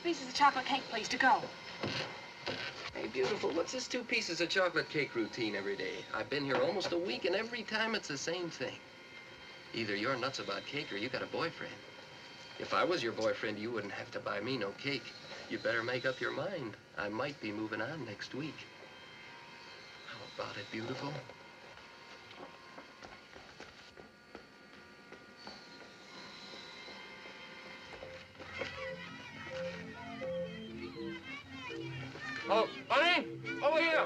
Pieces of chocolate cake, please, to go. Hey, beautiful, what's this 2 pieces of chocolate cake routine every day? I've been here almost a week, and every time it's the same thing. Either you're nuts about cake or you got a boyfriend. If I was your boyfriend, you wouldn't have to buy me no cake. You better make up your mind. I might be moving on next week. How about it, beautiful? Oh, honey, over here.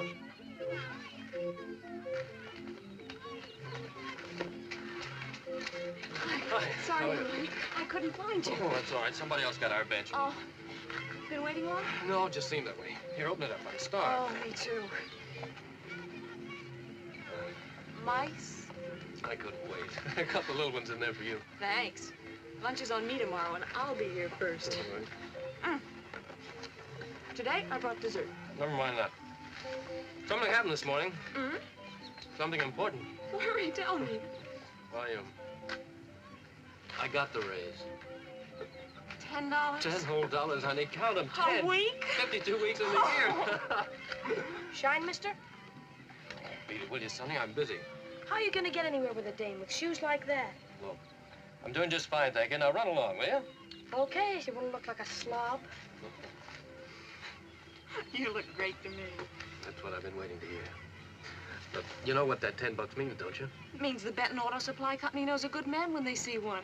Hi. Sorry, honey. I couldn't find you. Oh, that's all right. Somebody else got our bench. Oh, been waiting long? No, it just seemed that way. Here, open it up. I'm starved. Oh, me too. Mice? I couldn't wait. A couple little ones in there for you. Thanks. Lunch is on me tomorrow, and I'll be here first. All right. Today, I brought dessert. Never mind that. Something happened this morning. Mm-hmm. Something important. Well, hurry, tell me. I got the raise. $10? $10 whole dollars, honey. Count them. 10. A week? 52 weeks in the year. Shine, mister? Beat it, will you, Sonny? I'm busy. How are you gonna get anywhere with a dame with shoes like that? Look, I'm doing just fine, thank you. Now run along, will you? Okay, so you wouldn't look like a slob. You look great to me. That's what I've been waiting to hear. Look, you know what that $10 means, don't you? It means the Benton Auto Supply Company knows a good man when they see one.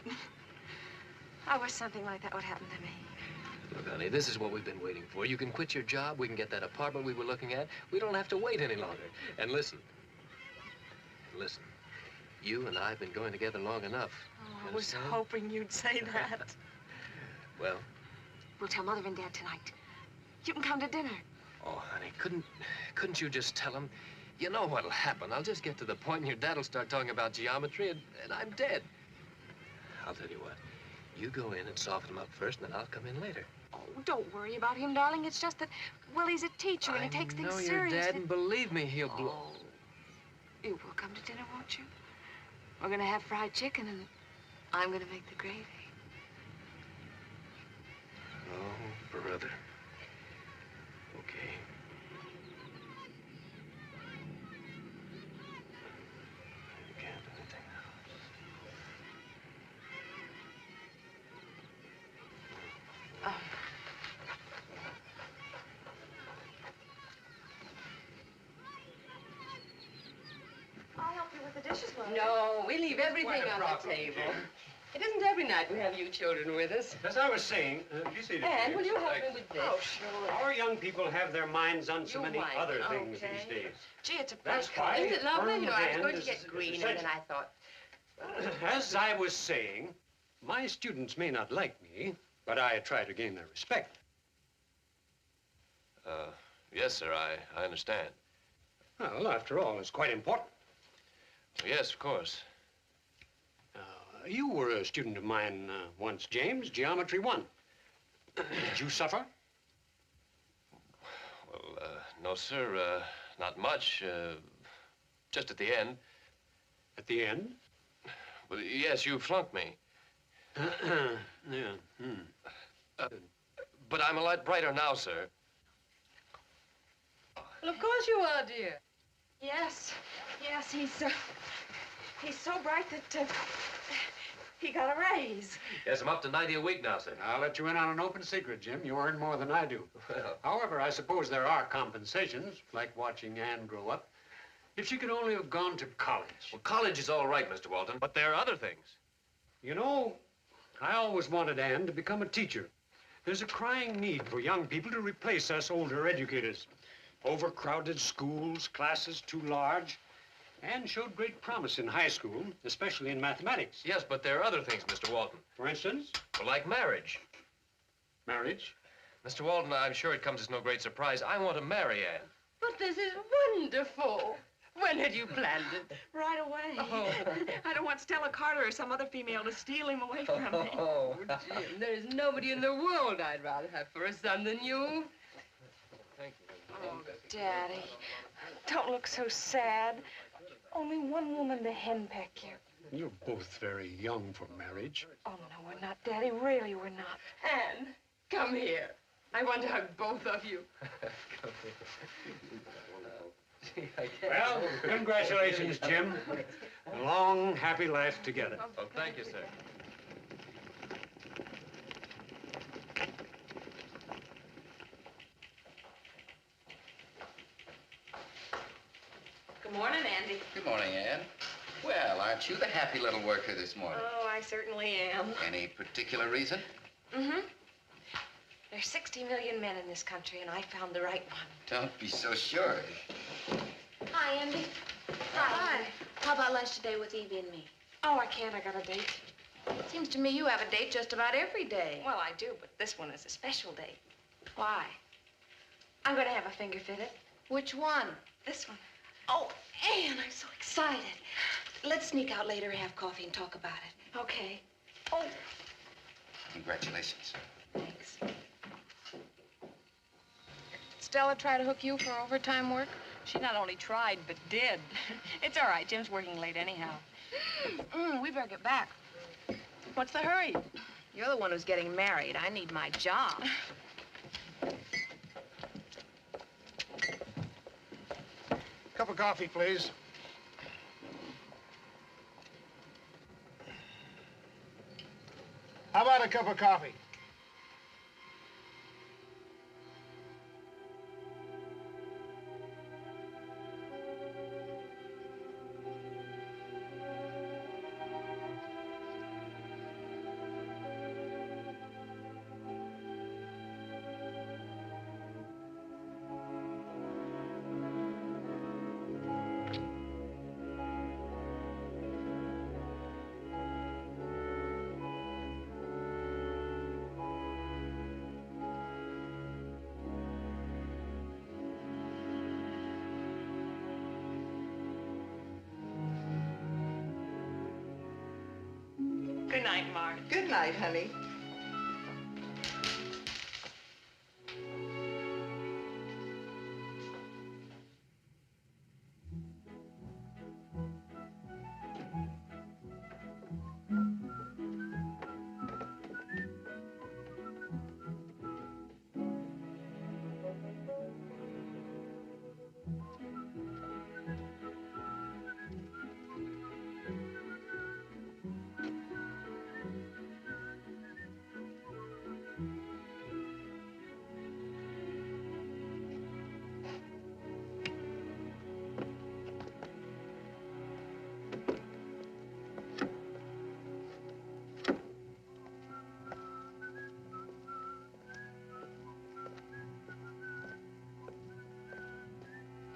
I wish something like that would happen to me. Look, honey, this is what we've been waiting for. You can quit your job, we can get that apartment we were looking at. We don't have to wait any longer. And listen, you and I have been going together long enough. Oh, I was hoping you'd say that. Well? We'll tell Mother and Dad tonight. You can come to dinner. Oh, honey, couldn't you just tell them? You know what'll happen. I'll just get to the point and your dad'll start talking about geometry and I'm dead. I'll tell you what. You go in and soften him up first, and then I'll come in later. Oh, don't worry about him, darling. It's just that, well, he's a teacher and he takes things seriously. I know your dad, and believe me, he'll blow. Oh, you will come to dinner, won't you? We're gonna have fried chicken, and I'm gonna make the gravy. Oh, brother. Okay. You can't do anything else. I'll help you with the dishes, Mother. No, we leave everything on the table. It isn't every night we have you children with us. As I was saying, you see, And will you help me with this? Oh, sure. our young people have their minds on so You many mind, other things okay. these days. Gee, it's a That's pleasure. why. Isn't it lovely? You know, I was firm going to hand get is green, and essential. then I thought, As I was saying, my students may not like me, but I try to gain their respect. Yes, sir, I understand. Well, after all, it's quite important. Yes, of course. Now, You were a student of mine once, James, Geometry 1. Did you suffer? Well, no, sir. Not much. Just at the end. At the end? Well, yes, you flunked me. Yeah. But I'm a lot brighter now, sir. Well, of course you are, dear. Yes, he's so bright that he got a raise. Yes, I'm up to 90 a week now, sir. I'll let you in on an open secret, Jim. You earn more than I do. Well, However, I suppose there are compensations, like watching Anne grow up. If she could only have gone to college. well, college is all right, Mr. Walton, but there are other things. You know, I always wanted Anne to become a teacher. There's a crying need for young people to replace us older educators. Overcrowded schools, classes too large. Anne showed great promise in high school, especially in mathematics. Yes, but there are other things, Mr. Walton. For instance, Well, like marriage. marriage. Mr. Walton, I'm sure it comes as no great surprise. I want to marry Anne. But this is wonderful. When had you planned it? Right away. Oh. I don't want Stella Carter or some other female to steal him away from me. Oh, Jim, there is nobody in the world I'd rather have for a son than you. Thank you. Oh, Daddy, don't look so sad. Only one woman to henpeck you. You're both very young for marriage. Oh, no, we're not, Daddy. Really, we're not. Anne, come here. I want to hug both of you. Well, congratulations, Jim. A long, happy life together. Oh, thank you, sir. Good morning, Andy. Good morning, Anne. Well, aren't you the happy little worker this morning? Oh, I certainly am. Any particular reason? Mm-hmm. There's 60 million men in this country, and I found the right one. Don't be so sure. Hi, Andy. Hi. How about lunch today with Evie and me? Oh, I can't. I got a date. Seems to me you have a date just about every day. Well, I do, but this one is a special date. Why? I'm going to have a finger fitted. Which one? This one. Oh, Anne, I'm so excited. Let's sneak out later and have coffee and talk about it. Okay. Oh, Congratulations. Thanks. Stella try to hook you for overtime work? She not only tried, but did. It's all right. Jim's working late anyhow. We better get back. What's the hurry? You're the one who's getting married. I need my job. Cup of coffee, please. How about a cup of coffee? good night, Mark. Good night, honey.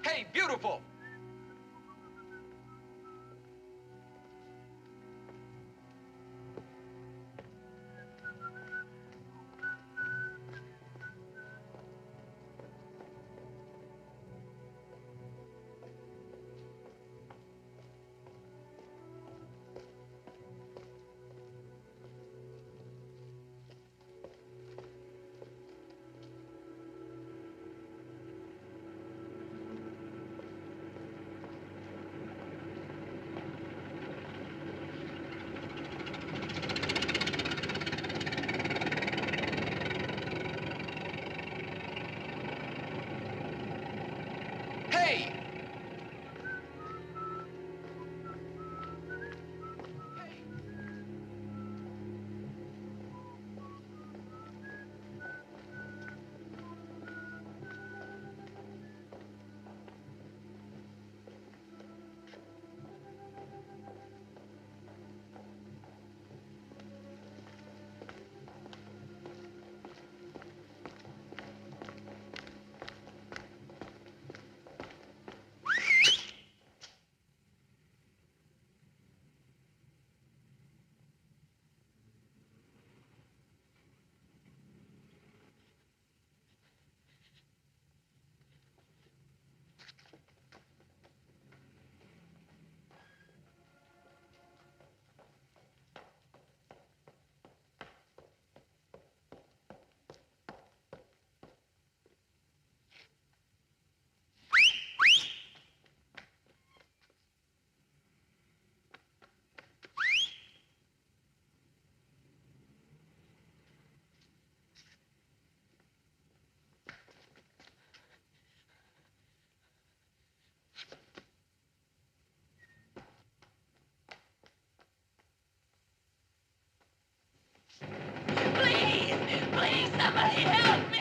Hey, beautiful! Somebody help me!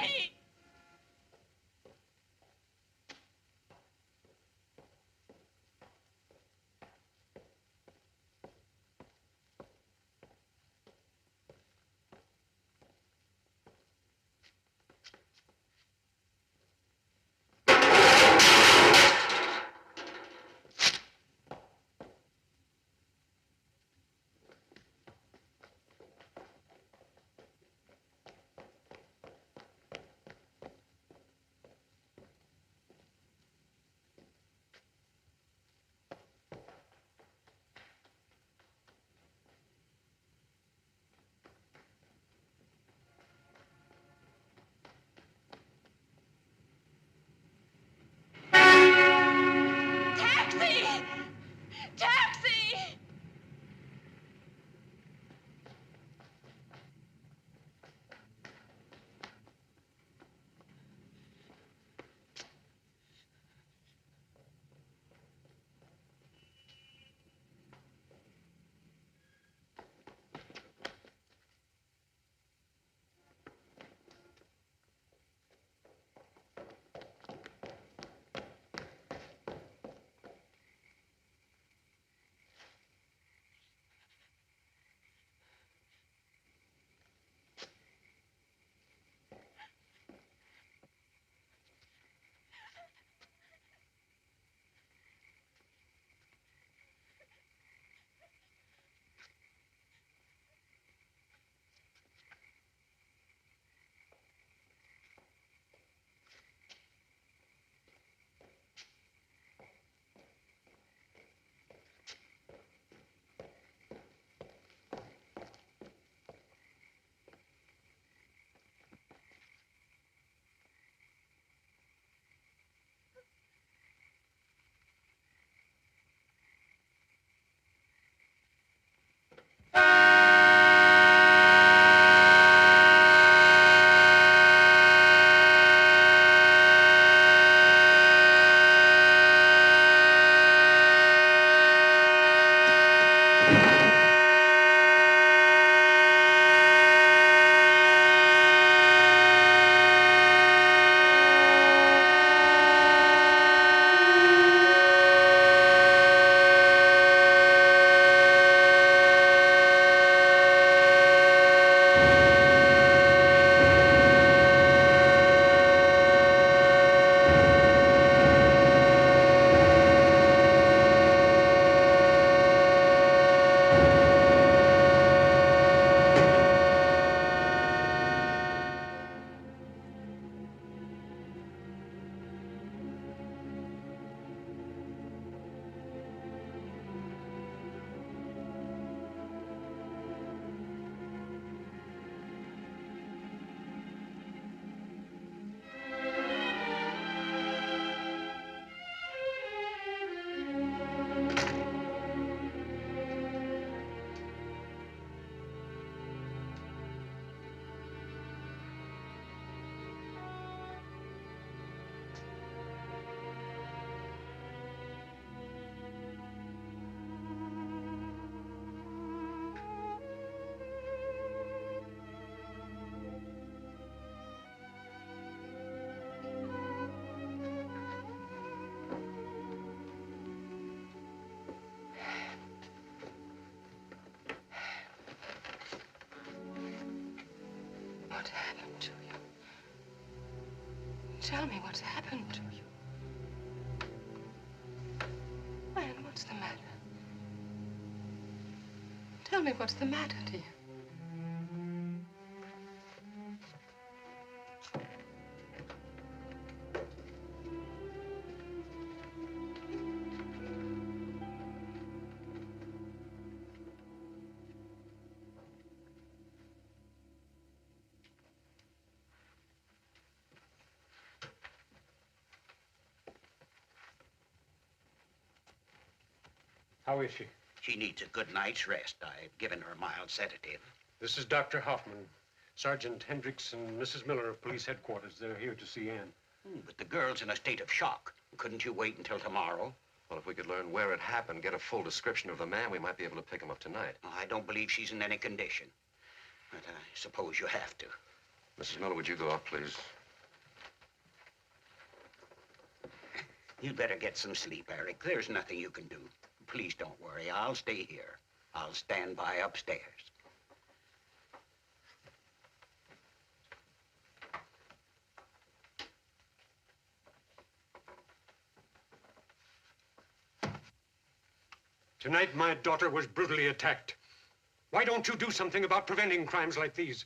What happened to you? Tell me what's happened to you. Man, what's the matter? Tell me what's the matter to you. How is she? She needs a good night's rest. I've given her a mild sedative. This is Dr. Hoffman. Sergeant Hendricks and Mrs. Miller of police headquarters. They're here to see Ann. But the girl's in a state of shock. Couldn't you wait until tomorrow? Well, if we could learn where it happened, get a full description of the man, we might be able to pick him up tonight. I don't believe she's in any condition. But I suppose you have to. Mrs. Miller, would you go up, please? You'd better get some sleep, Eric. There's nothing you can do. Please don't worry. I'll stay here. I'll stand by upstairs. Tonight, my daughter was brutally attacked. Why don't you do something about preventing crimes like these?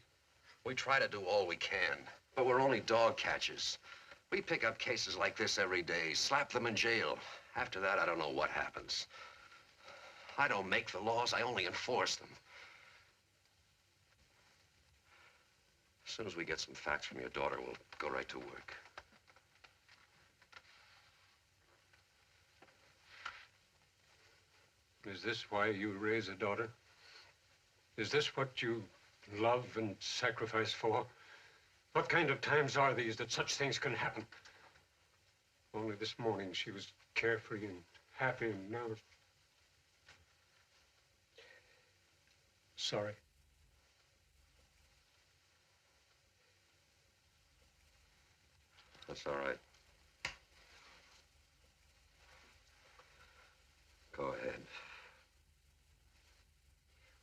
We try to do all we can, but we're only dog catchers. We pick up cases like this every day, slap them in jail. After that, I don't know what happens. I don't make the laws, I only enforce them. As soon as we get some facts from your daughter, we'll go right to work. Is this why you raise a daughter? Is this what you love and sacrifice for? What kind of times are these that such things can happen? Only this morning she was carefree and happy, and now... Sorry. That's all right. Go ahead.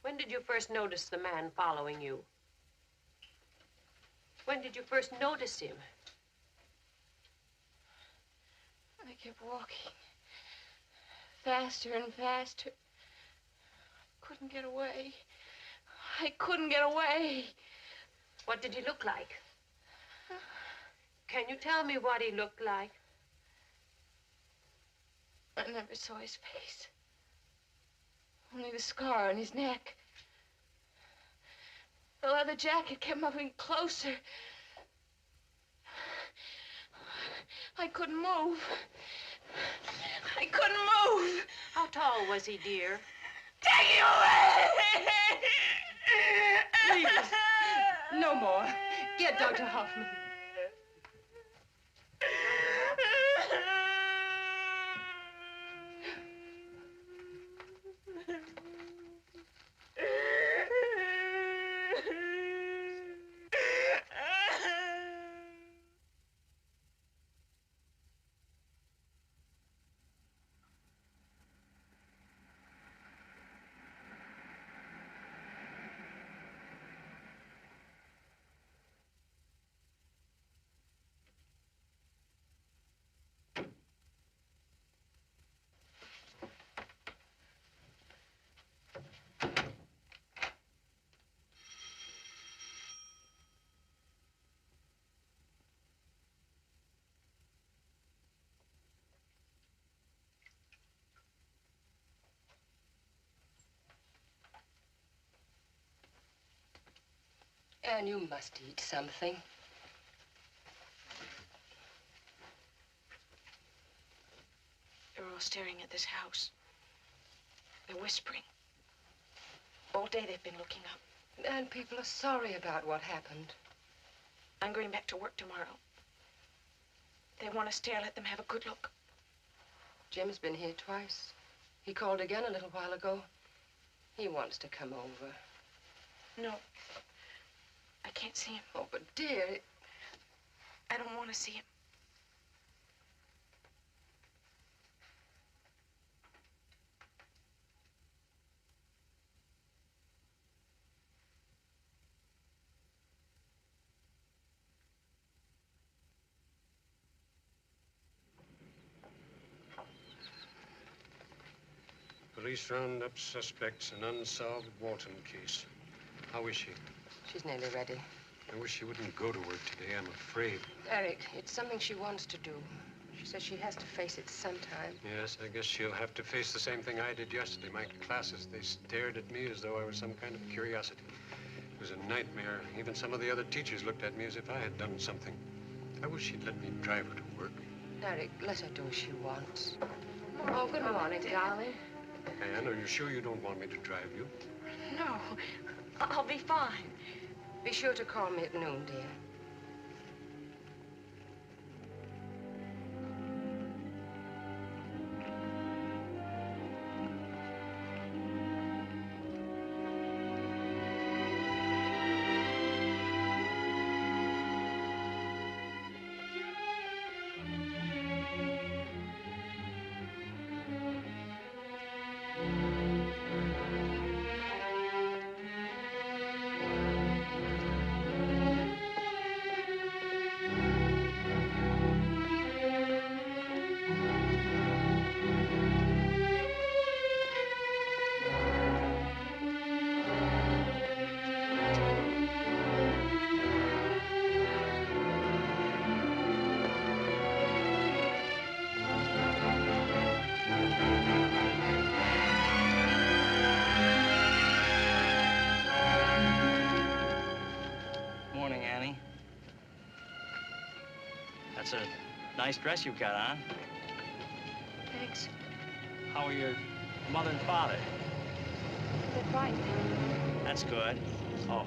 When did you first notice the man following you? When did you first notice him? I kept walking. Faster and faster. I couldn't get away. I couldn't get away. What did he look like? Can you tell me what he looked like? I never saw his face. Only the scar on his neck. The leather jacket kept moving closer. I couldn't move. I couldn't move. How tall was he, dear? Take him away! Please, no more. Get Dr. Hoffman. Anne, you must eat something. They're all staring at this house. They're whispering. All day they've been looking up. And people are sorry about what happened. I'm going back to work tomorrow. They want to stay. I'll let them have a good look. Jim's been here twice. He called again a little while ago. He wants to come over. No. I can't see him. Oh, but dear... I don't want to see him. Police round up suspects in unsolved Walton case. How is she? She's nearly ready. I wish she wouldn't go to work today. I'm afraid. Eric, it's something she wants to do. She says she has to face it sometime. Yes, I guess she'll have to face the same thing I did yesterday. My classes, they stared at me as though I was some kind of curiosity. It was a nightmare. Even some of the other teachers looked at me as if I had done something. I wish she'd let me drive her to work. Eric, let her do as she wants. Oh, good morning, darling. Anne, are you sure you don't want me to drive you? No. I'll be fine. Be sure to call me at noon, dear. That's a nice dress you've got on. Thanks. How are your mother and father? They're fine. That's good. Oh.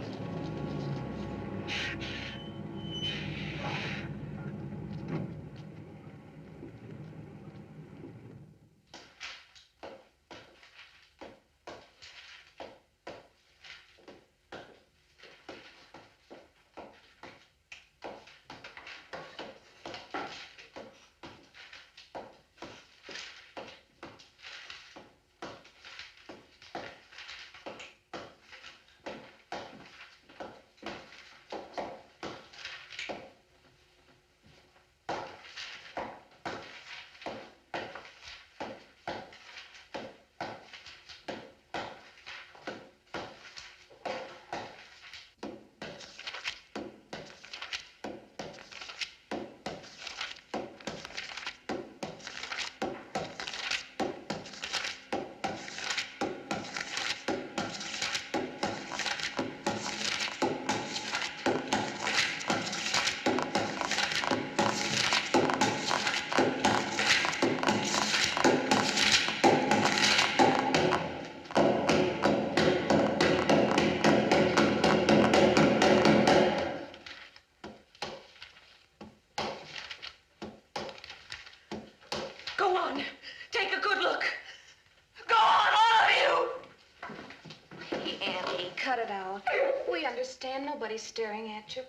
Nobody's staring at you.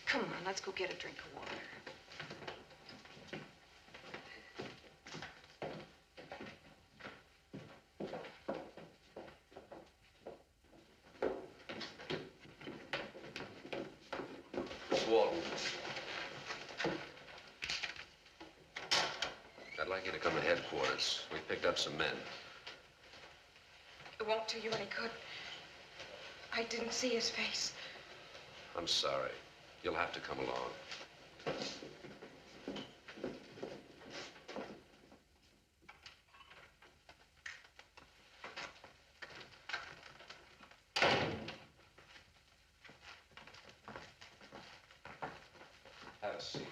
Come on, let's go get a drink of water. Miss Walton. I'd like you to come to headquarters. We picked up some men. It won't do you any good. I didn't see his face. I'm sorry. You'll have to come along. Have a seat.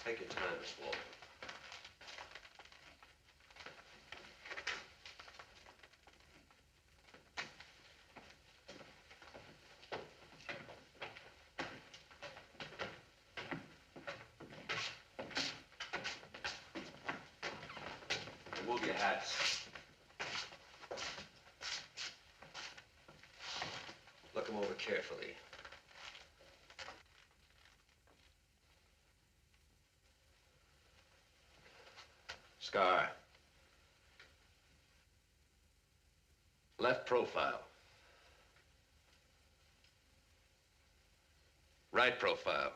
Take your time, Miss Walton. Remove your hats. Look them over carefully. Scar. Left profile. Right profile.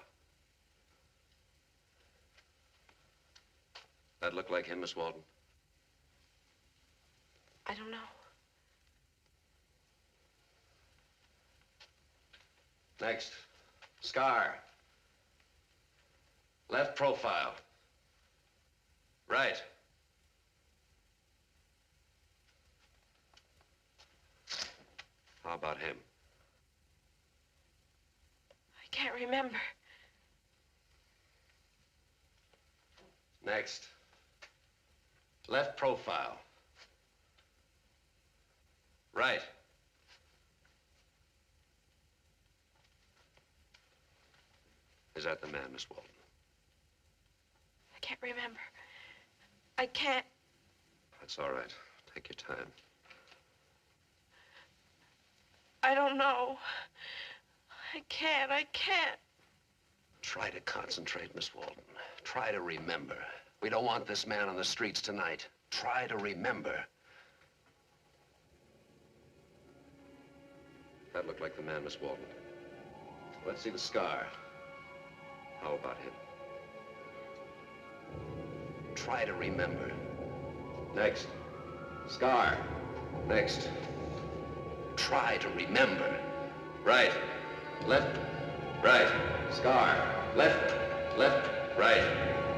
That look like him, Miss Walton? I don't know. Next. Scar. Left profile. Right. How about him? I can't remember. Next. Left profile. Right. Is that the man, Miss Walton? I can't remember. I can't. That's all right. Take your time. I don't know. I can't. Try to concentrate, Miss Walton. Try to remember. We don't want this man on the streets tonight. Try to remember. That looked like the man, Miss Walton. Let's see the scar. How about him? Try to remember. Next. Scar. Next. Try to remember. Right. Left. Right. Scar. Left. Left. Right.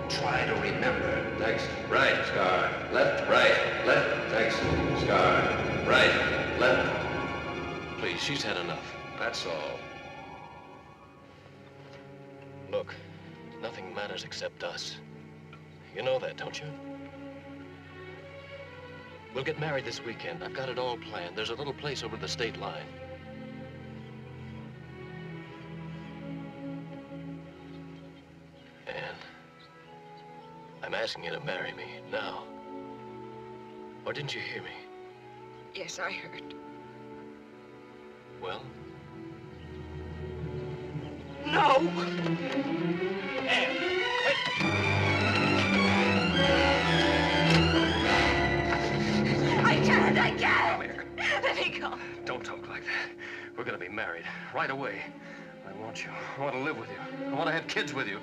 Try to remember. Next. Right. Scar. Left. Right. Left. Next. Scar. Right. Left. Please she's had enough. That's all. Look, nothing matters except us. You know that, don't you? We'll get married this weekend. I've got it all planned. There's a little place over the state line. Anne, I'm asking you to marry me now. Or didn't you hear me? Yes, I heard. Well? No! Anne, wait! I can't! Come here. Let me go. Don't talk like that. We're gonna be married right away. I want you. I want to live with you. I want to have kids with you.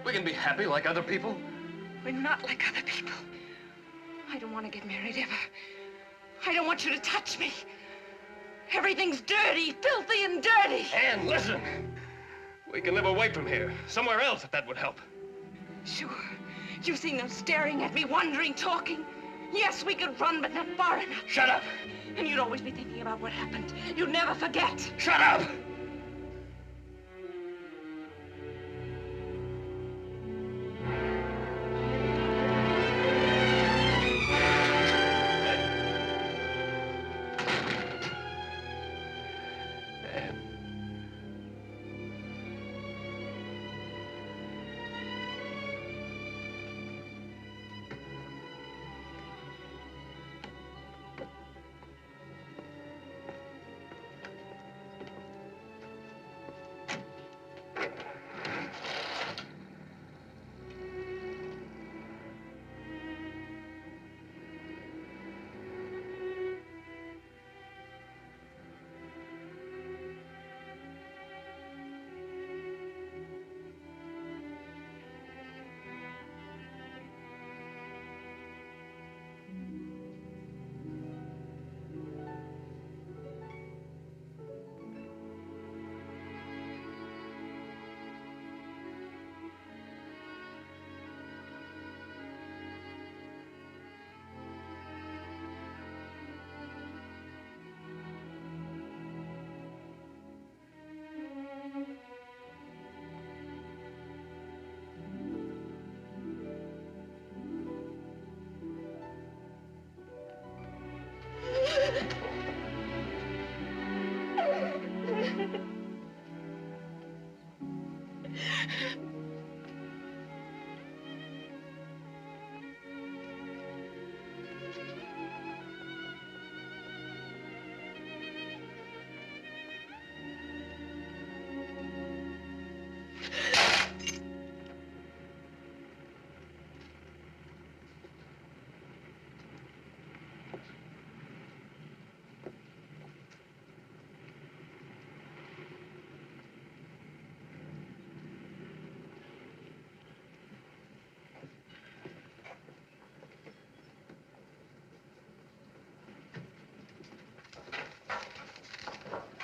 We can be happy like other people. We're not like other people. I don't want to get married ever. I don't want you to touch me. Everything's dirty, filthy and dirty. Anne, listen. We can live away from here. Somewhere else, if that would help. Sure. You've seen them staring at me, wondering, talking. Yes, we could run, but not far enough. Shut up. And you'd always be thinking about what happened. You'd never forget. Shut up!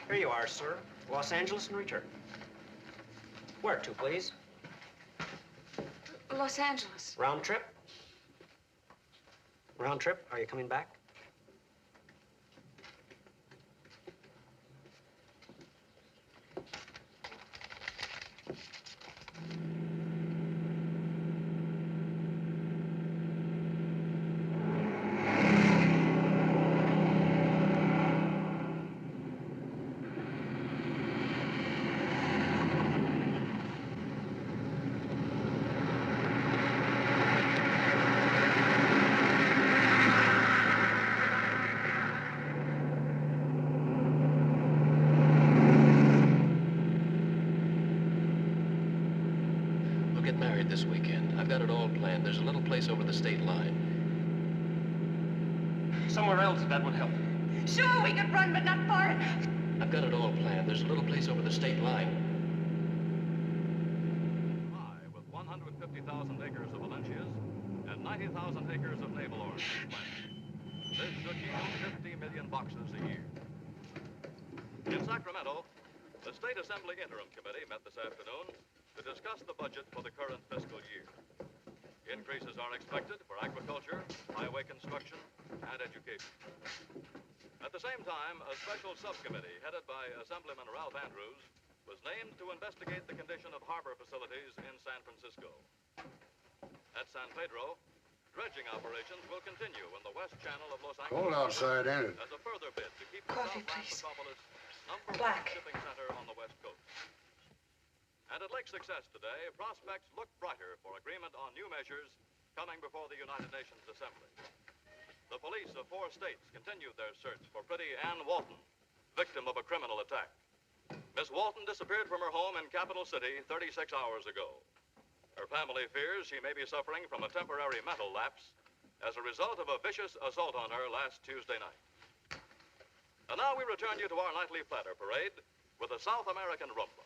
Here you are, sir. Los Angeles and return. Where to, please? Los Angeles. Round trip? Round trip? Are you coming back? This weekend. I've got it all planned. There's a little place over the state line. Somewhere else, if that would help. Sure, we could run, but not far enough. I've got it all planned. There's a little place over the state line. With 150,000 acres of Valencias and 90,000 acres of naval orange planted. This should yield 50 million boxes a year. In Sacramento, the State Assembly Interim Committee met this afternoon to discuss the budget for the current fiscal year. Increases are expected for agriculture, highway construction, and education. At the same time, time, a special subcommittee headed by Assemblyman Ralph Andrews was named to investigate the condition of harbor facilities in San Francisco. At San Pedro, dredging operations will continue in the west channel of Los Angeles. Cold outside, ain't it? As a further bid to keep the Coffee, Southland please. metropolis #1 Black. shipping center on the west coast. And at Lake Success today, prospects look brighter for agreement on new measures coming before the United Nations Assembly. The police of 4 states continued their search for pretty Ann Walton, victim of a criminal attack. Miss Walton disappeared from her home in Capital City 36 hours ago. Her family fears she may be suffering from a temporary mental lapse as a result of a vicious assault on her last Tuesday night. And now we return you to our nightly platter parade with the South American rumba.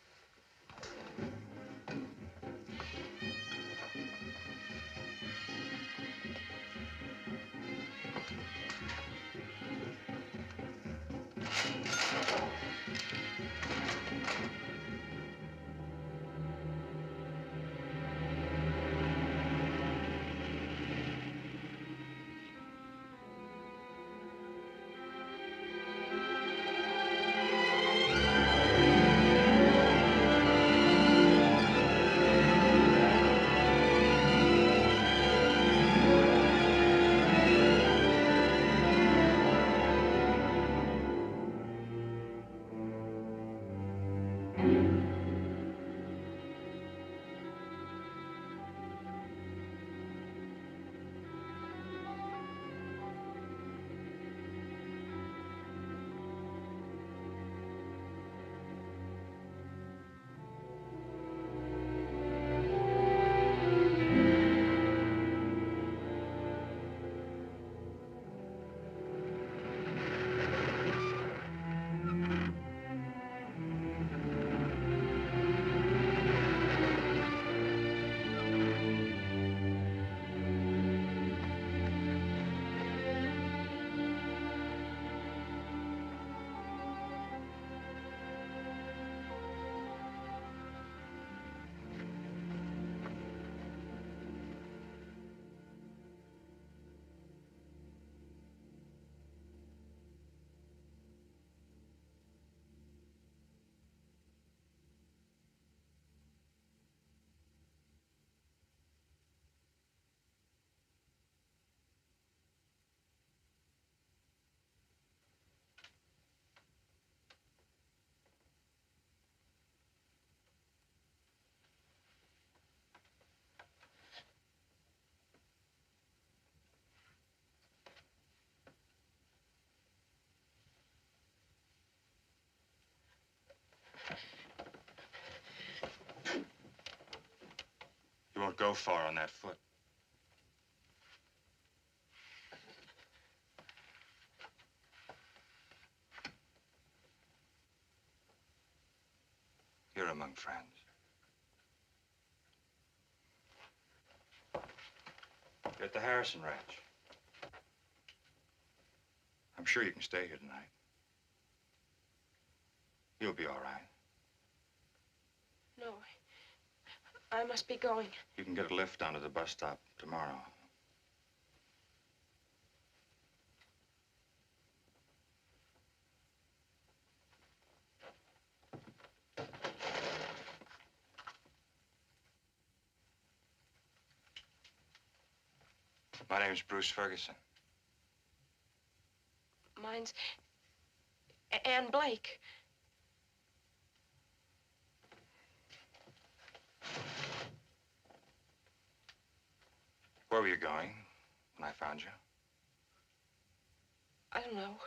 You won't go far on that foot. You're among friends. You're at the Harrison Ranch. I'm sure you can stay here tonight. You'll be all right. No, I must be going. You can get a lift down to the bus stop tomorrow. My name's Bruce Ferguson. Mine's Ann Blake. Where were you going when I found you? I don't know.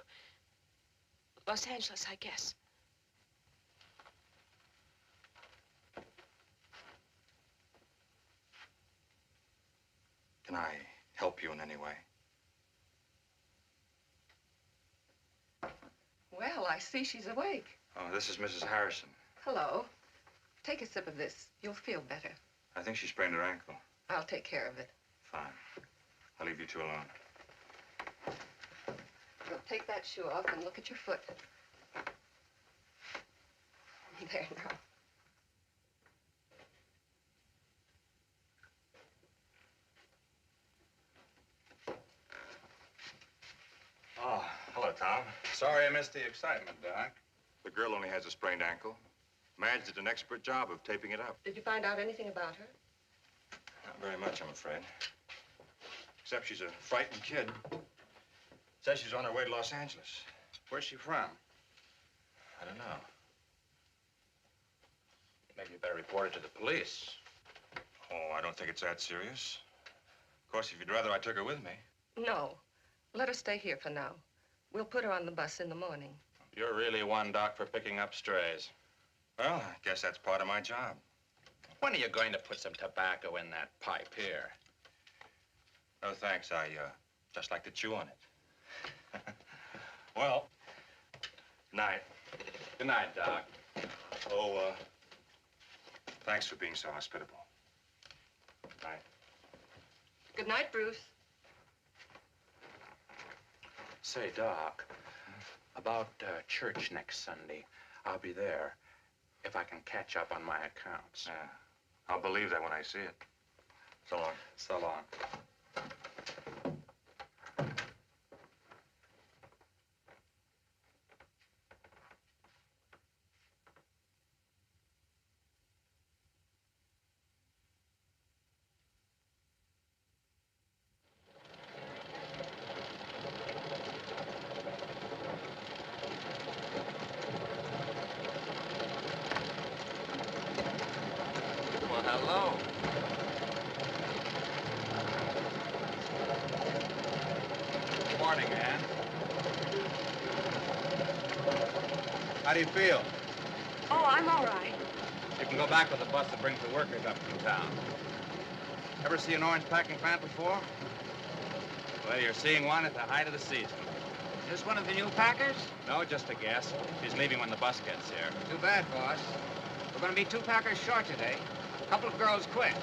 Los Angeles, I guess. Can I help you in any way? Well, I see she's awake. Oh, this is Mrs. Harrison. Hello. Take a sip of this. You'll feel better. I think she sprained her ankle. I'll take care of it. Fine. I'll leave you two alone. Well, take that shoe off and look at your foot. There now. Oh, hello, Tom. Sorry I missed the excitement, Doc. The girl only has a sprained ankle. Madge did an expert job of taping it up. Did you find out anything about her? Not very much, I'm afraid. Except she's a frightened kid. Says she's on her way to Los Angeles. Where's she from? I don't know. Maybe you better report it to the police. Oh, I don't think it's that serious. Of course, if you'd rather I took her with me. No. Let her stay here for now. We'll put her on the bus in the morning. You're really one, Doc, for picking up strays. Well, I guess that's part of my job. When are you going to put some tobacco in that pipe here? No, thanks. I just like to chew on it. Well, night. Good night, Doc. Oh, thanks for being so hospitable. Night. Good night, Bruce. Say, Doc, about church next Sunday, I'll be there if I can catch up on my accounts. Yeah, I'll believe that when I see it. So long. So long. Hello. Good morning, Ann. How do you feel? Oh, I'm all right. You can go back with the bus that brings the workers up from town. Ever see an orange packing plant before? Well, you're seeing one at the height of the season. Is this one of the new packers? No, just a guess. She's leaving when the bus gets here. Too bad, boss. We're going to be 2 packers short today. A couple of girls quit.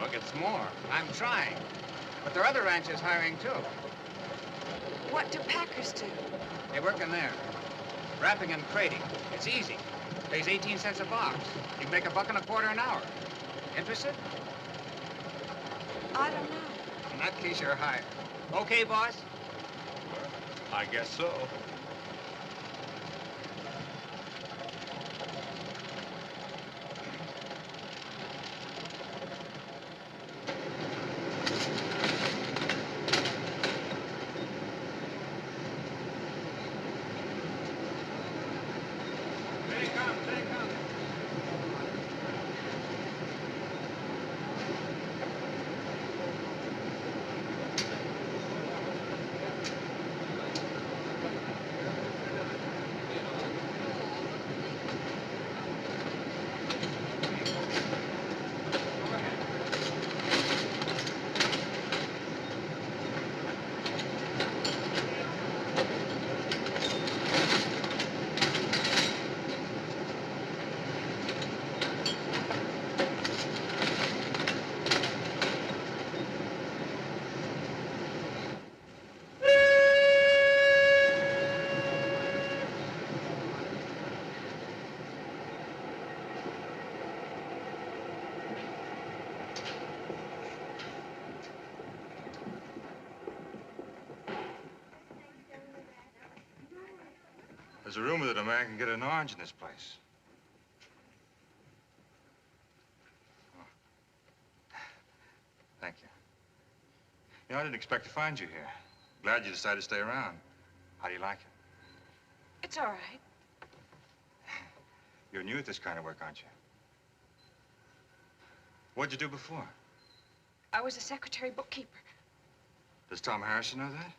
Look, it's more. I'm trying. But there are other ranches hiring, too. What do packers do? They work in there. Wrapping and crating. It's easy. Pays 18 cents a box. You can make $1.25 an hour. Interested? I don't know. In that case, you're hired. Okay, boss? I guess so. There's a rumor that a man can get an orange in this place. Oh. Thank you. You know, I didn't expect to find you here. Glad you decided to stay around. How do you like it? It's all right. You're new at this kind of work, aren't you? What'd you do before? I was a secretary bookkeeper. Does Tom Harrison know that?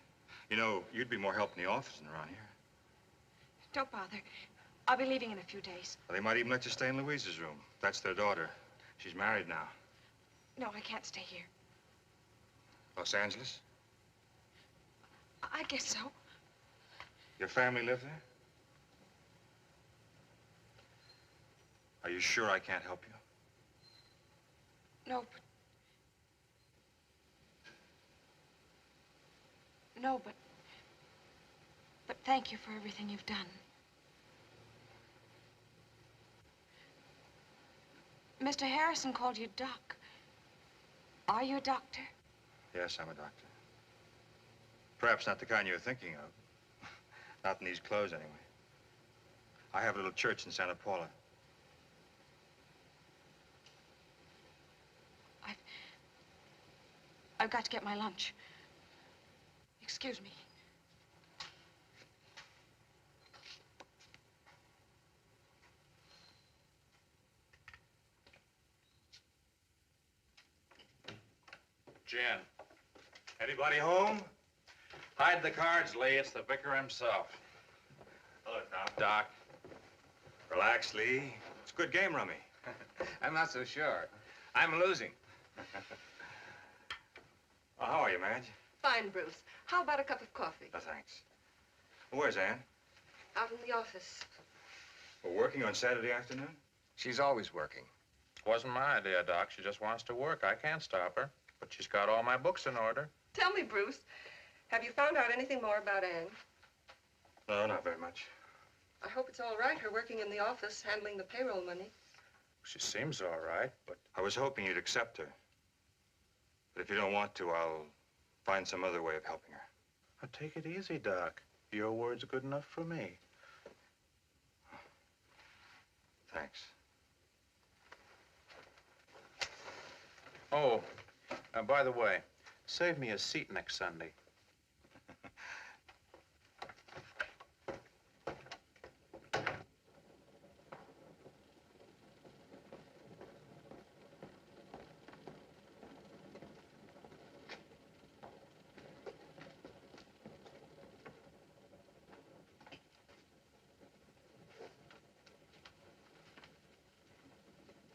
You know, you'd be more help in the office than around here. Don't bother. I'll be leaving in a few days. Well, they might even let you stay in Louise's room. That's their daughter. She's married now. No, I can't stay here. Los Angeles? I guess so. Your family live there? Are you sure I can't help you? No, but... No, but thank you for everything you've done. Mr. Harrison called you Doc. Are you a doctor? Yes, I'm a doctor. Perhaps not the kind you're thinking of. Not in these clothes, anyway. I have a little church in Santa Paula. I've got to get my lunch. Excuse me. Jen, anybody home? Hide the cards, Lee. It's the vicar himself. Hello, Tom. Doc. Relax, Lee. It's a good game, Rummy. I'm not so sure. I'm losing. Oh, how are you, Madge? Fine, Bruce. How about a cup of coffee? Oh, thanks. Where's Ann? Out in the office. We're working on Saturday afternoon? She's always working. Wasn't my idea, Doc. She just wants to work. I can't stop her. But she's got all my books in order. Tell me, Bruce, have you found out anything more about Ann? No, not very much. I hope it's all right, her working in the office, handling the payroll money. She seems all right, but... I was hoping you'd accept her. But if you don't want to, I'll find some other way of helping her. Now, take it easy, Doc. Your word's good enough for me. Thanks. Oh, by the way, save me a seat next Sunday.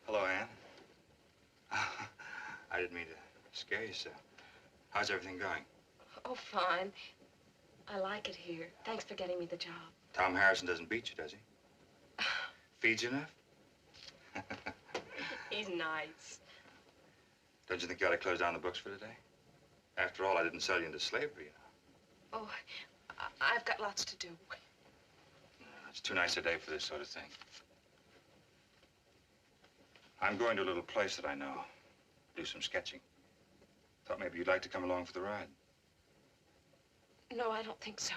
Hello, Ann. I didn't mean to scare you, so. How's everything going? Oh, fine. I like it here. Thanks for getting me the job. Tom Harrison doesn't beat you, does he? Feeds you enough? He's nice. Don't you think you ought to close down the books for today? After all, I didn't sell you into slavery, you know. Oh, I've got lots to do. It's too nice a day for this sort of thing. I'm going to a little place that I know. Do some sketching. Thought maybe you'd like to come along for the ride. No, I don't think so.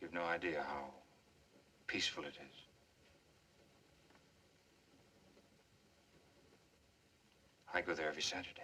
You've no idea how peaceful it is. I go there every Saturday.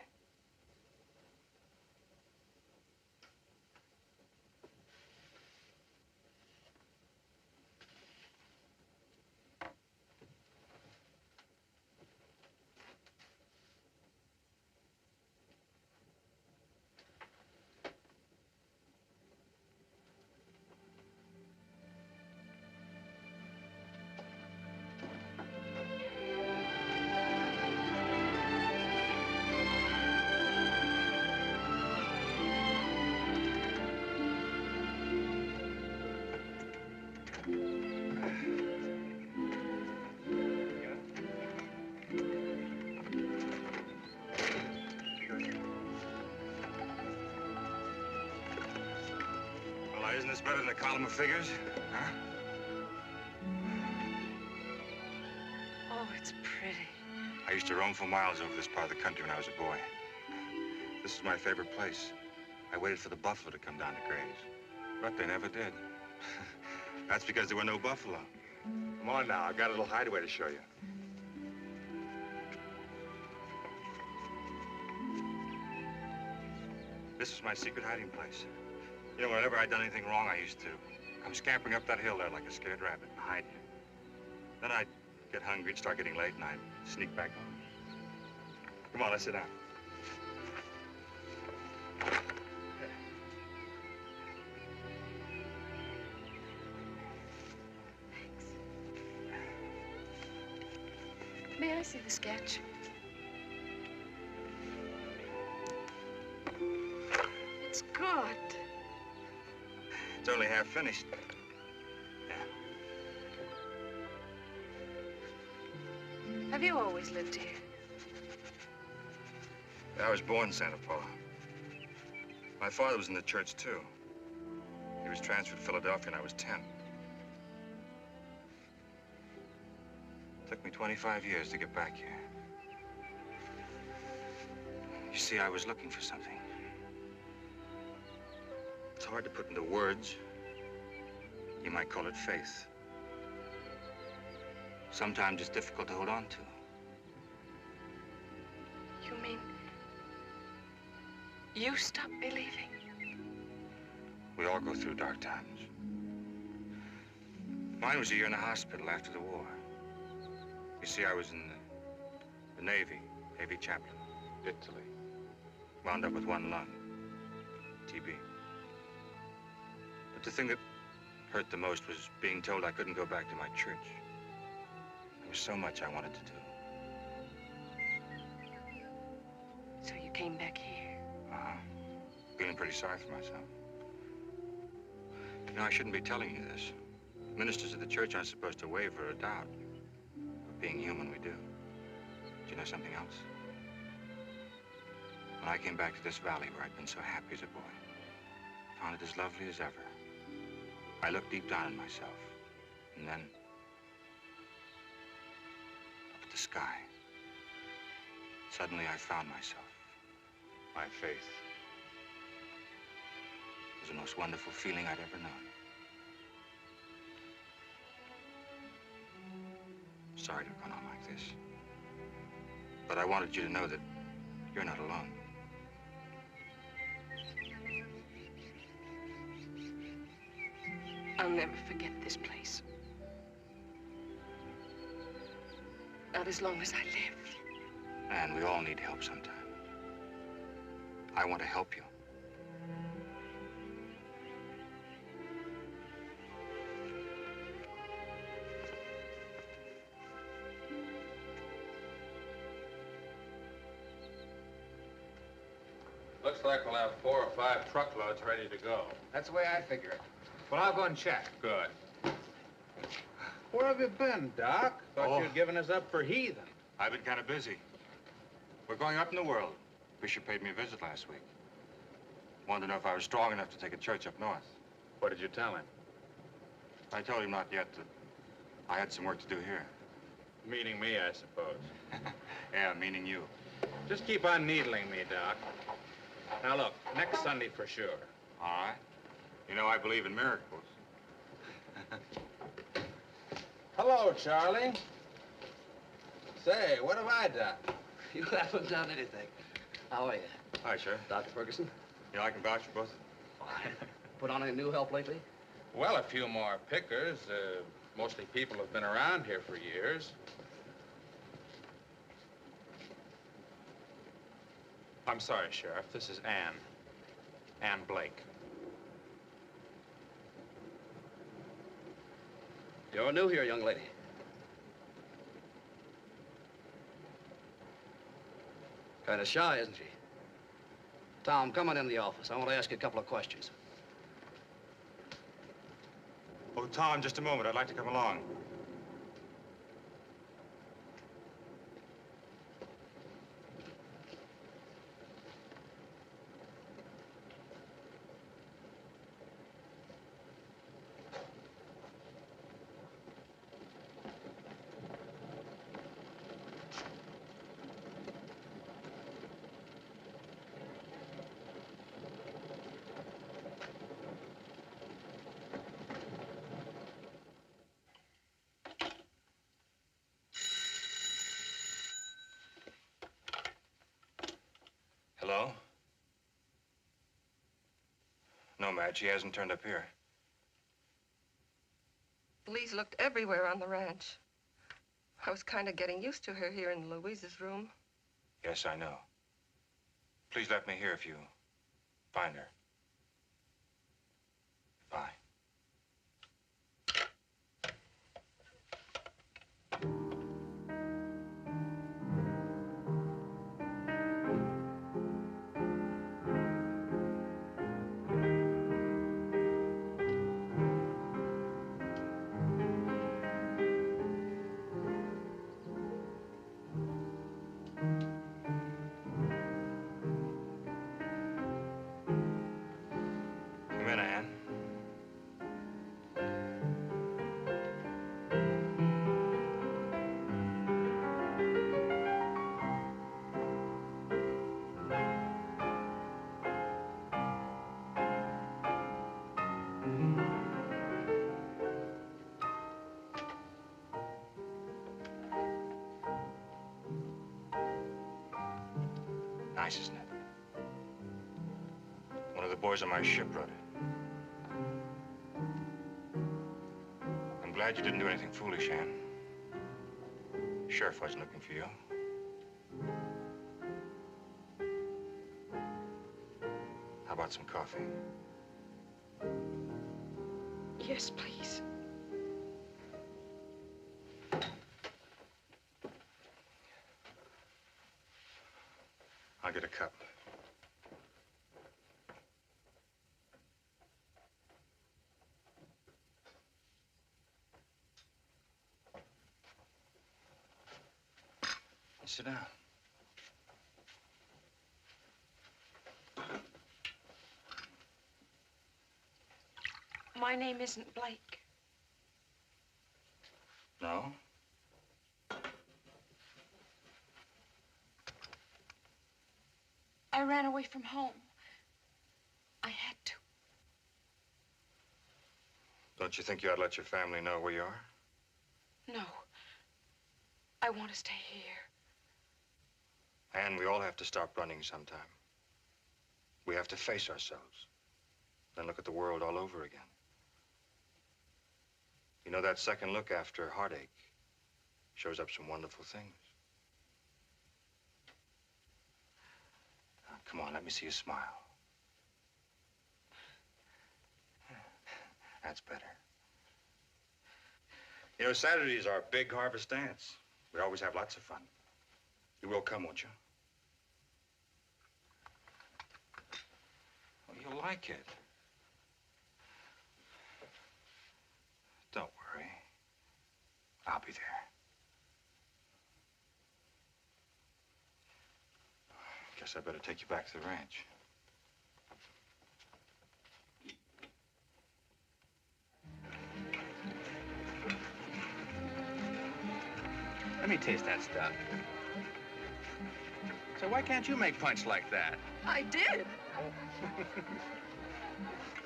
Well, isn't this better than a column of figures? Huh? Oh, it's pretty. I used to roam for miles over this part of the country when I was a boy. This is my favorite place. I waited for the buffalo to come down to graze, but they never did. That's because there were no buffalo. Come on now, I've got a little hideaway to show you. This is my secret hiding place. You know, whenever I'd done anything wrong, I used to come scampering up that hill there like a scared rabbit and hide here. Then I'd get hungry, it'd start getting late, and I'd sneak back home. Come on, let's sit down. May I see the sketch? It's good. It's only half finished. Have you always lived here? I was born in Santa Paula. My father was in the church, too. He was transferred to Philadelphia when I was 10. It took me 25 years to get back here. You see, I was looking for something. It's hard to put into words, You might call it faith. Sometimes it's difficult to hold on to. You mean you stopped believing? We all go through dark times. Mine was a year in the hospital after the war. You see, I was in the Navy chaplain. Italy. Wound up with one lung. TB. But the thing that hurt the most was being told I couldn't go back to my church. There was so much I wanted to do. So you came back here? Feeling pretty sorry for myself. You know, I shouldn't be telling you this. Ministers of the church aren't supposed to waver or doubt. But being human, we do. Do you know something else? When I came back to this valley where I'd been so happy as a boy, found it as lovely as ever, I looked deep down in myself, and then up at the sky. Suddenly I found myself. My faith. It was the most wonderful feeling I'd ever known. Sorry to have gone on like this. But I wanted you to know that you're not alone. I'll never forget this place. Not as long as I live. And we all need help sometime. I want to help you. Looks like we'll have 4 or 5 truckloads ready to go. That's the way I figure it. Well, I'll go and check. Good. Where have you been, Doc? Thought you'd given us up for heathen. I've been kind of busy. We're going up in the world. Bishop paid me a visit last week. Wanted to know if I was strong enough to take a church up north. What did you tell him? I told him not yet that I had some work to do here. Meaning me, I suppose. Yeah, meaning you. Just keep on needling me, Doc. Now, look, next Sunday for sure. All right. You know, I believe in miracles. Hello, Charlie. Say, what have I done? You haven't done anything. How are you? Hi, Sheriff. Dr. Ferguson? Yeah, I can vouch for both. Put on any new help lately? Well, a few more pickers. Mostly people who've been around here for years. I'm sorry, Sheriff. This is Ann. Ann Blake. You're new here, young lady. Kind of shy, isn't she? Tom, come on in the office. I want to ask you a couple of questions. Oh, Tom, just a moment. I'd like to come along. Hello? No, Madge, she hasn't turned up here. Lee's looked everywhere on the ranch. I was kind of getting used to her here in Louise's room. Yes, I know. Please let me hear if you find her. Bye. nice, isn't it? One of the boys on my ship wrote it. I'm glad you didn't do anything foolish, Ann. Sheriff wasn't looking for you. How about some coffee? Yes, please. I'll get a cup. Sit down. My name isn't Blake. No? I ran away from home. I had to. Don't you think you ought to let your family know where you are? No. I want to stay here. And we all have to stop running sometime. We have to face ourselves. Then look at the world all over again. You know, that second look after heartache shows up some wonderful things. Now, come on, let me see you smile. That's better. You know, Saturday's our big harvest dance. We always have lots of fun. You will come, won't you? Oh, you'll like it. Don't worry. I'll be there. Guess I better take you back to the ranch. Let me taste that stuff. So why can't you make punch like that? I did. Oh,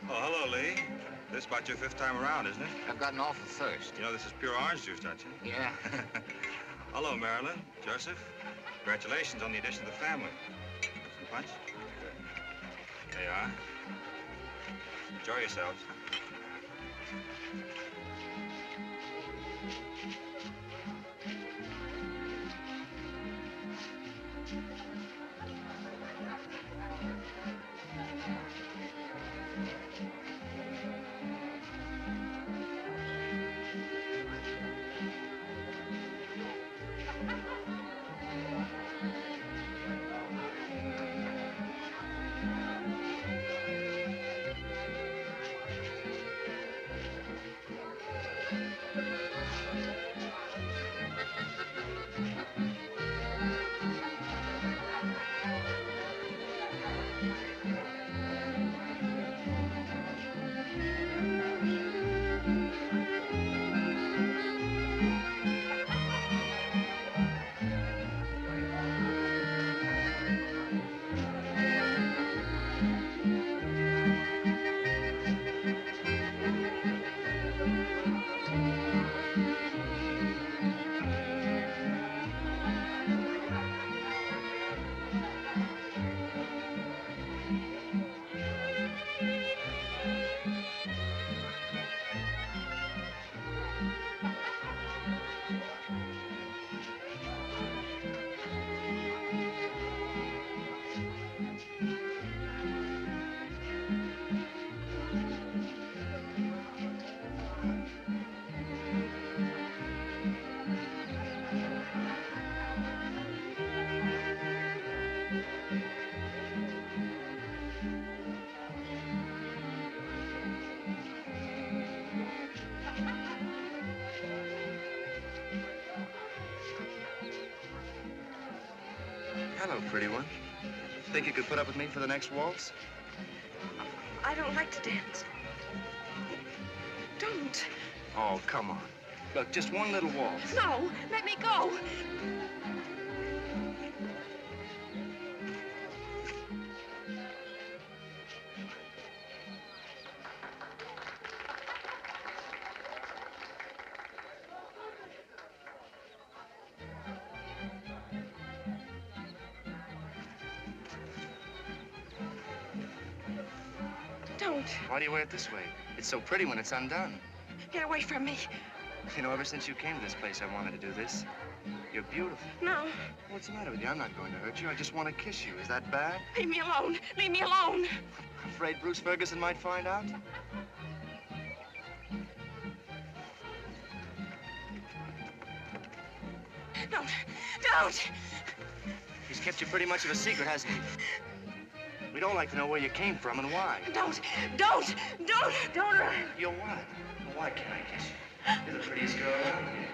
hello, Lee. This is about your 5th time around, isn't it? I've got an awful thirst. You know this is pure orange juice, don't you? Yeah. Hello, Marilyn. Joseph. Congratulations on the addition of the family. Some punch? Good. There you are. Enjoy yourselves. Hello, pretty one. Think you could put up with me for the next waltz? I don't like to dance. Don't. Oh, come on. Look, just one little waltz. No, let me go. Don't. Why do you wear it this way? It's so pretty when it's undone. Get away from me. You know, ever since you came to this place, I wanted to do this. You're beautiful. No. What's the matter with you? I'm not going to hurt you. I just want to kiss you. Is that bad? Leave me alone. Leave me alone. Afraid Bruce Ferguson might find out? Don't. He's kept you pretty much of a secret, hasn't he? We don't like to know where you came from and why. Don't. You're what? Well, why can't I kiss you? You're the prettiest girl around here.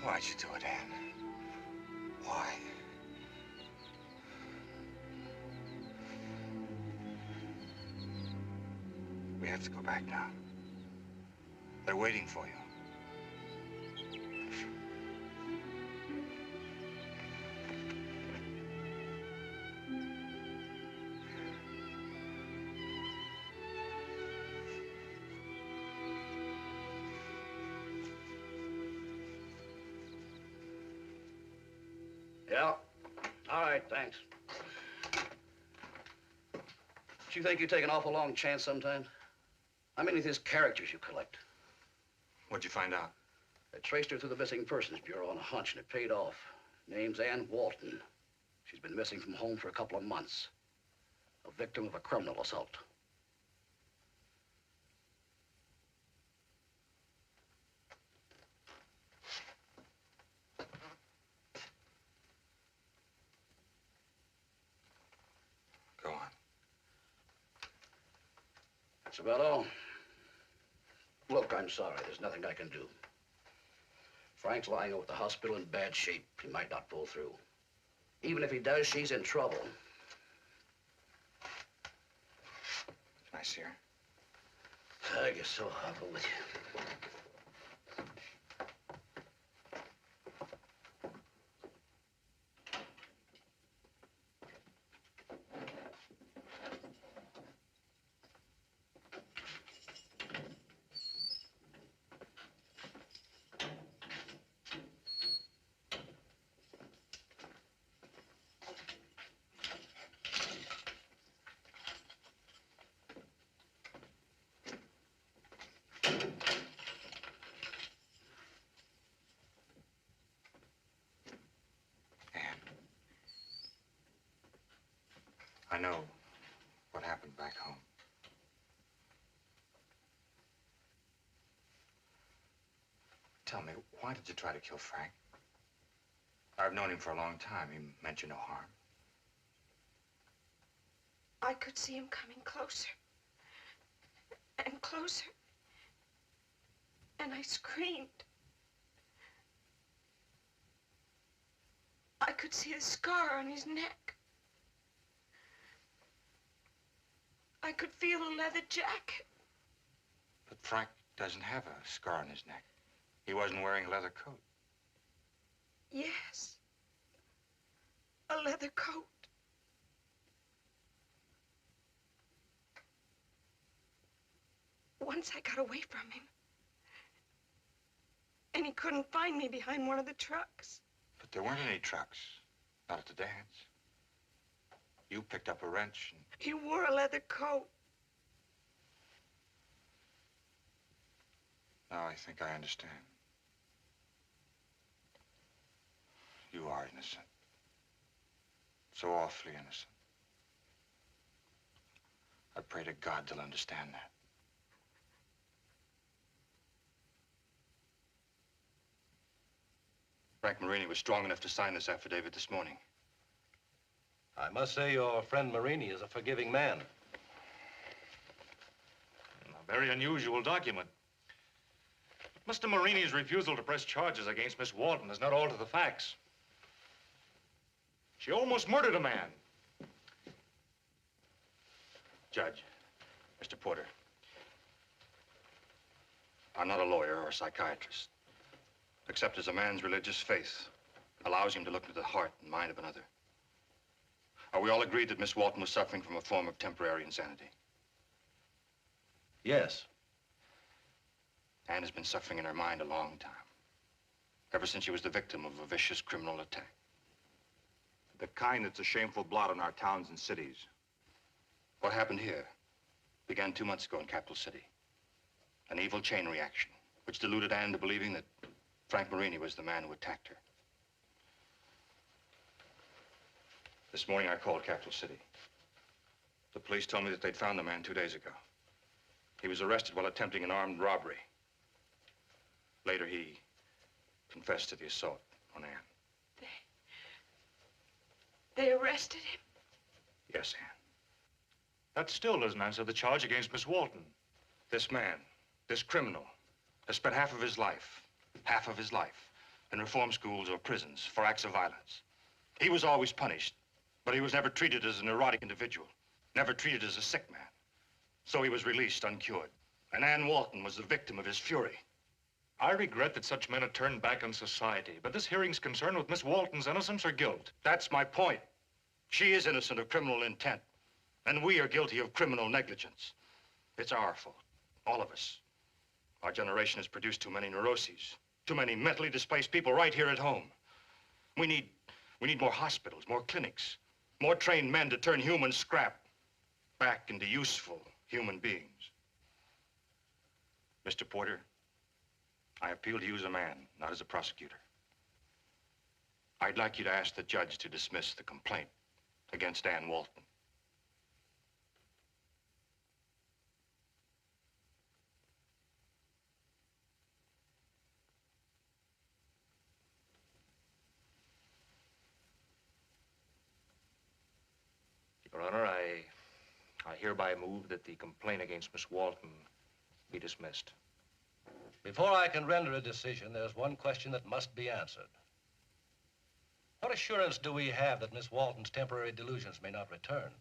Why'd you do it, Anne? Why? We have to go back now. They're waiting for you. Yeah. All right, thanks. Don't you think you take an awful long chance sometimes? How many of these characters you collect? What'd you find out? I traced her through the Missing Persons Bureau on a hunch, and it paid off. Name's Ann Walton. She's been missing from home for a couple of months. A victim of a criminal assault. Go on. That's about all. Look, I'm sorry. There's nothing I can do. Frank's lying over at the hospital in bad shape. He might not pull through. Even if he does, she's in trouble. Can I see her? I guess so. I'll go with you. I know what happened back home. Tell me, why did you try to kill Frank? I've known him for a long time. He meant you no harm. I could see him coming closer and closer. And I screamed. I could see the scar on his neck. I could feel a leather jacket. But Frank doesn't have a scar on his neck. He wasn't wearing a leather coat. Yes. A leather coat. Once I got away from him. And he couldn't find me behind one of the trucks. But there weren't any trucks. Not at the dance. You picked up a wrench and... He wore a leather coat. Now I think I understand. You are innocent. So awfully innocent. I pray to God they'll understand that. Frank Marini was strong enough to sign this affidavit this morning. I must say your friend Marini is a forgiving man. A very unusual document. Mr. Marini's refusal to press charges against Miss Walton does not alter the facts. She almost murdered a man. Judge, Mr. Porter, I'm not a lawyer or a psychiatrist, except as a man's religious faith allows him to look into the heart and mind of another. Are we all agreed that Miss Walton was suffering from a form of temporary insanity? Yes. Anne has been suffering in her mind a long time, ever since she was the victim of a vicious criminal attack. The kind that's a shameful blot on our towns and cities. What happened here began 2 months ago in Capital City. An evil chain reaction, which deluded Anne to believing that Frank Marini was the man who attacked her. This morning I called Capital City. The police told me that they'd found the man 2 days ago. He was arrested while attempting an armed robbery. Later, he confessed to the assault on Anne. They arrested him? Yes, Anne. That still doesn't answer the charge against Miss Walton. This man, this criminal, has spent half of his life in reform schools or prisons for acts of violence. He was always punished, but he was never treated as a neurotic individual, never treated as a sick man. So he was released uncured, and Anne Walton was the victim of his fury. I regret that such men are turned back on society, but this hearing's concerned with Miss Walton's innocence or guilt. That's my point. She is innocent of criminal intent, and we are guilty of criminal negligence. It's our fault, all of us. Our generation has produced too many neuroses, too many mentally displaced people right here at home. We need more hospitals, more clinics, more trained men to turn human scrap back into useful human beings. Mr. Porter, I appeal to you as a man, not as a prosecutor. I'd like you to ask the judge to dismiss the complaint against Anne Walton. Your Honor, I hereby move that the complaint against Miss Walton be dismissed. Before I can render a decision, there's one question that must be answered. What assurance do we have that Miss Walton's temporary delusions may not return?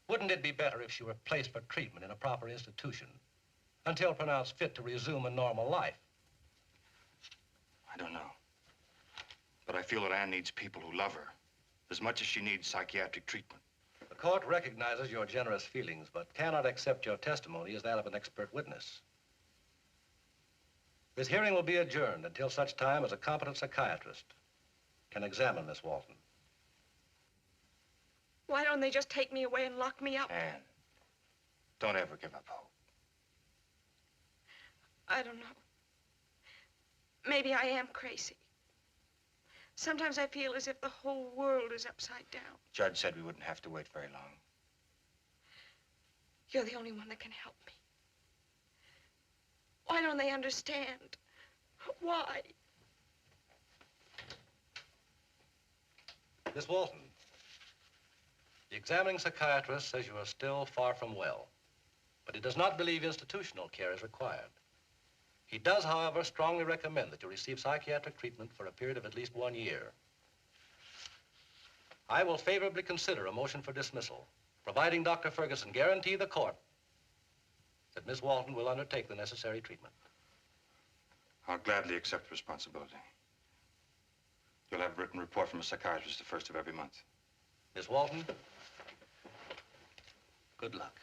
Wouldn't it be better if she were placed for treatment in a proper institution until pronounced fit to resume a normal life? I don't know. But I feel that Anne needs people who love her as much as she needs psychiatric treatment. The court recognizes your generous feelings, but cannot accept your testimony as that of an expert witness. This hearing will be adjourned until such time as a competent psychiatrist can examine Miss Walton. Why don't they just take me away and lock me up? Anne, don't ever give up hope. I don't know. Maybe I am crazy. Sometimes I feel as if the whole world is upside down. Judge said we wouldn't have to wait very long. You're the only one that can help me. Why don't they understand? Why? Miss Walton, the examining psychiatrist says you are still far from well, but he does not believe institutional care is required. He does, however, strongly recommend that you receive psychiatric treatment for a period of at least 1 year. I will favorably consider a motion for dismissal, providing Dr. Ferguson guarantee the court that Miss Walton will undertake the necessary treatment. I'll gladly accept responsibility. You'll have a written report from a psychiatrist the first of every month. Miss Walton, good luck.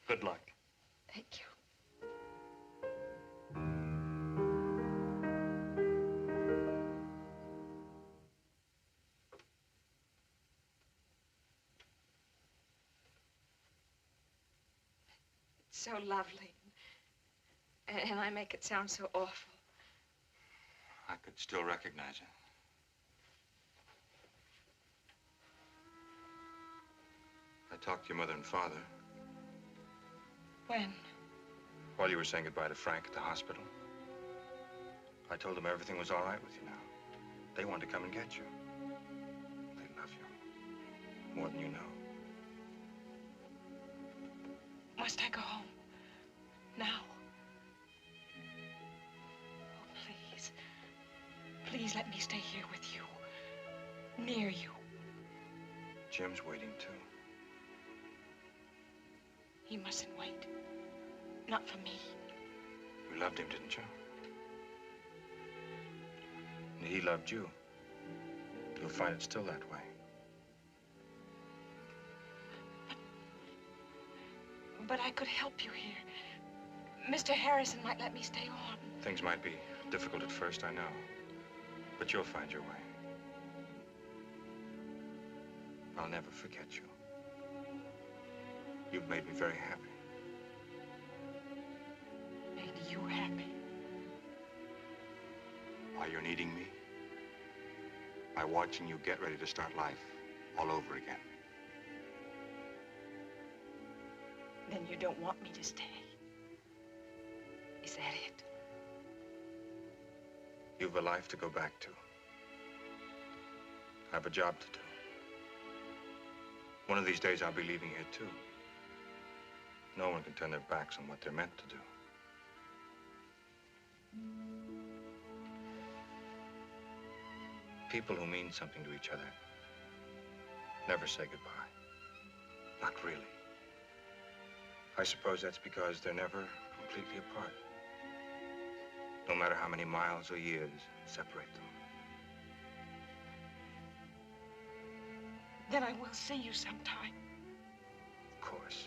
Good luck. Thank you. It's so lovely. And I make it sound so awful. I could still recognize it. I talked to your mother and father. When? While you were saying goodbye to Frank at the hospital. I told them everything was all right with you now. They wanted to come and get you. They love you. More than you know. Must I go home? Now? Oh, please. Please let me stay here with you. Near you. Jim's waiting, too. He mustn't wait. Not for me. You loved him, didn't you? And he loved you. You'll find it still that way. But I could help you here. Mr. Harrison might let me stay on. Things might be difficult at first, I know. But you'll find your way. I'll never forget you. You've made me very happy. Made you happy? While you're needing me, by watching you get ready to start life all over again. Then you don't want me to stay. Is that it? You've a life to go back to. I have a job to do. One of these days I'll be leaving here too. No one can turn their backs on what they're meant to do. People who mean something to each other never say goodbye. Not really. I suppose that's because they're never completely apart. No matter how many miles or years separate them. Then I will see you sometime. Of course.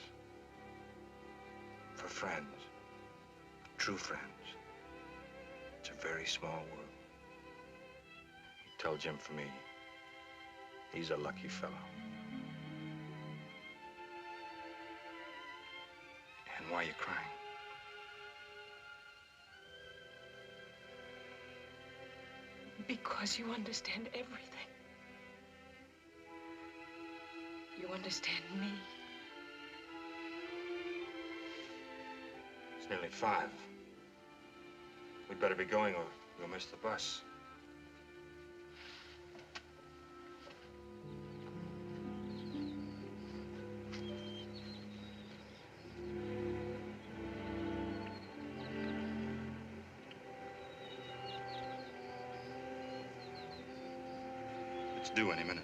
For friends, true friends, it's a very small world. You tell Jim for me, he's a lucky fellow. And why are you crying? Because you understand everything. You understand me. It's nearly 5. We'd better be going or you'll miss the bus. due any minute.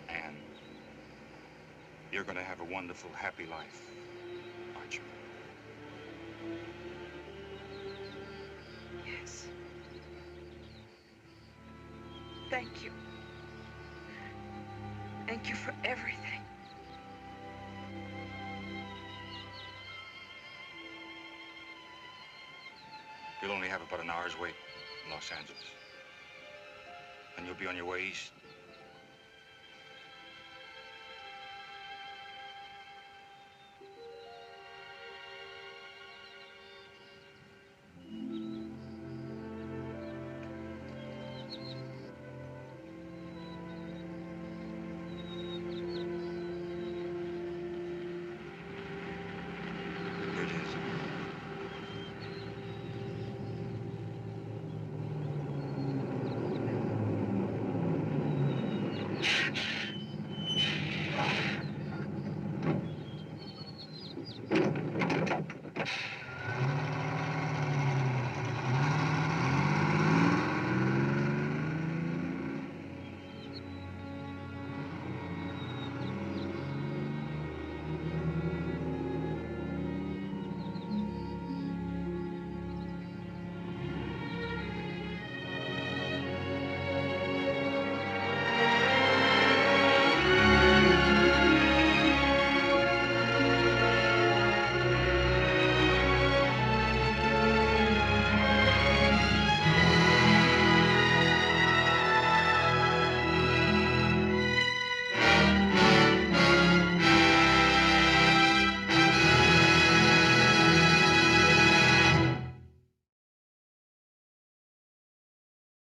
Anne, you're going to have a wonderful, happy life, aren't you? Yes. Thank you. Thank you for everything. You'll only have about an hour's wait in Los Angeles. And you'll be on your way east. Here it is.